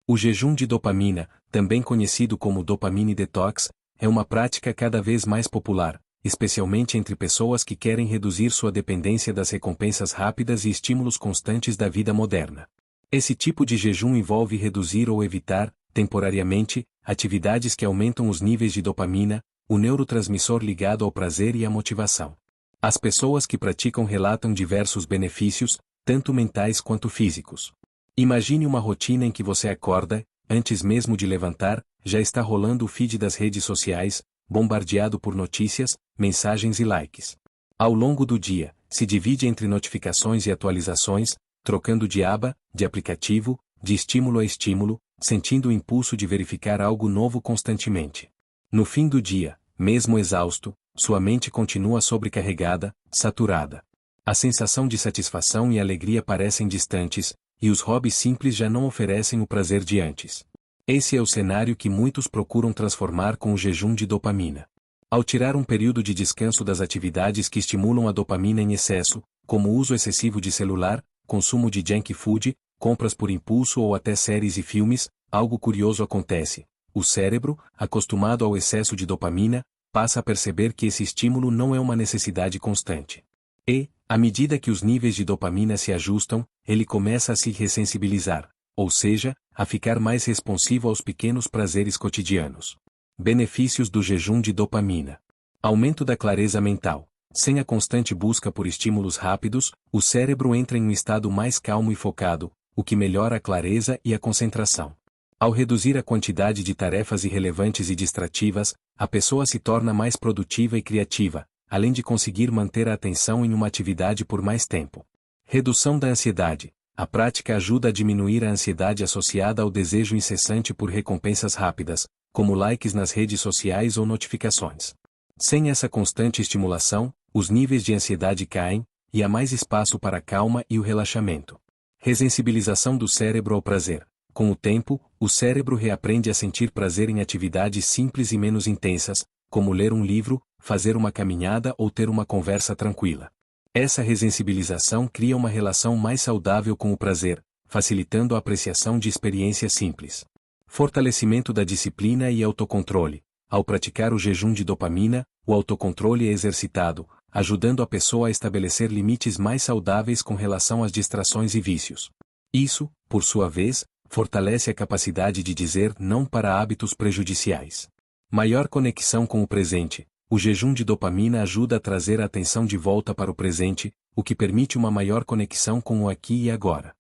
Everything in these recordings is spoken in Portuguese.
O jejum de dopamina, também conhecido como dopamine detox, é uma prática cada vez mais popular, especialmente entre pessoas que querem reduzir sua dependência das recompensas rápidas e estímulos constantes da vida moderna. Esse tipo de jejum envolve reduzir ou evitar, temporariamente, atividades que aumentam os níveis de dopamina, o neurotransmissor ligado ao prazer e à motivação. As pessoas que praticam relatam diversos benefícios, tanto mentais quanto físicos. Imagine uma rotina em que você acorda, antes mesmo de levantar, já está rolando o feed das redes sociais, bombardeado por notícias, mensagens e likes. Ao longo do dia, se divide entre notificações e atualizações, trocando de aba, de aplicativo, de estímulo a estímulo, sentindo o impulso de verificar algo novo constantemente. No fim do dia, mesmo exausto, sua mente continua sobrecarregada, saturada. A sensação de satisfação e alegria parecem distantes, e os hobbies simples já não oferecem o prazer de antes. Esse é o cenário que muitos procuram transformar com o jejum de dopamina. Ao tirar um período de descanso das atividades que estimulam a dopamina em excesso, como o uso excessivo de celular, consumo de junk food, compras por impulso ou até séries e filmes, algo curioso acontece. O cérebro, acostumado ao excesso de dopamina, passa a perceber que esse estímulo não é uma necessidade constante. E, à medida que os níveis de dopamina se ajustam, ele começa a se ressensibilizar, ou seja, a ficar mais responsivo aos pequenos prazeres cotidianos. Benefícios do jejum de dopamina. Aumento da clareza mental. Sem a constante busca por estímulos rápidos, o cérebro entra em um estado mais calmo e focado, o que melhora a clareza e a concentração. Ao reduzir a quantidade de tarefas irrelevantes e distrativas, a pessoa se torna mais produtiva e criativa, além de conseguir manter a atenção em uma atividade por mais tempo. Redução da ansiedade. A prática ajuda a diminuir a ansiedade associada ao desejo incessante por recompensas rápidas, como likes nas redes sociais ou notificações. Sem essa constante estimulação, os níveis de ansiedade caem, e há mais espaço para a calma e o relaxamento. Ressensibilização do cérebro ao prazer. Com o tempo, o cérebro reaprende a sentir prazer em atividades simples e menos intensas, como ler um livro, fazer uma caminhada ou ter uma conversa tranquila. Essa ressensibilização cria uma relação mais saudável com o prazer, facilitando a apreciação de experiências simples. Fortalecimento da disciplina e autocontrole. Ao praticar o jejum de dopamina, o autocontrole é exercitado, ajudando a pessoa a estabelecer limites mais saudáveis com relação às distrações e vícios. Isso, por sua vez, fortalece a capacidade de dizer não para hábitos prejudiciais. Maior conexão com o presente. O jejum de dopamina ajuda a trazer a atenção de volta para o presente, o que permite uma maior conexão com o aqui e agora.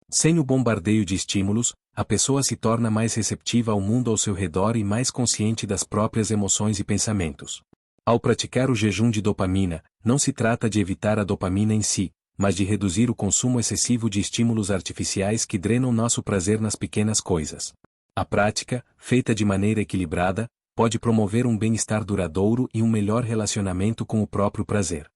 Sem o bombardeio de estímulos, a pessoa se torna mais receptiva ao mundo ao seu redor e mais consciente das próprias emoções e pensamentos. Ao praticar o jejum de dopamina, não se trata de evitar a dopamina em si, mas de reduzir o consumo excessivo de estímulos artificiais que drenam nosso prazer nas pequenas coisas. A prática, feita de maneira equilibrada, pode promover um bem-estar duradouro e um melhor relacionamento com o próprio prazer.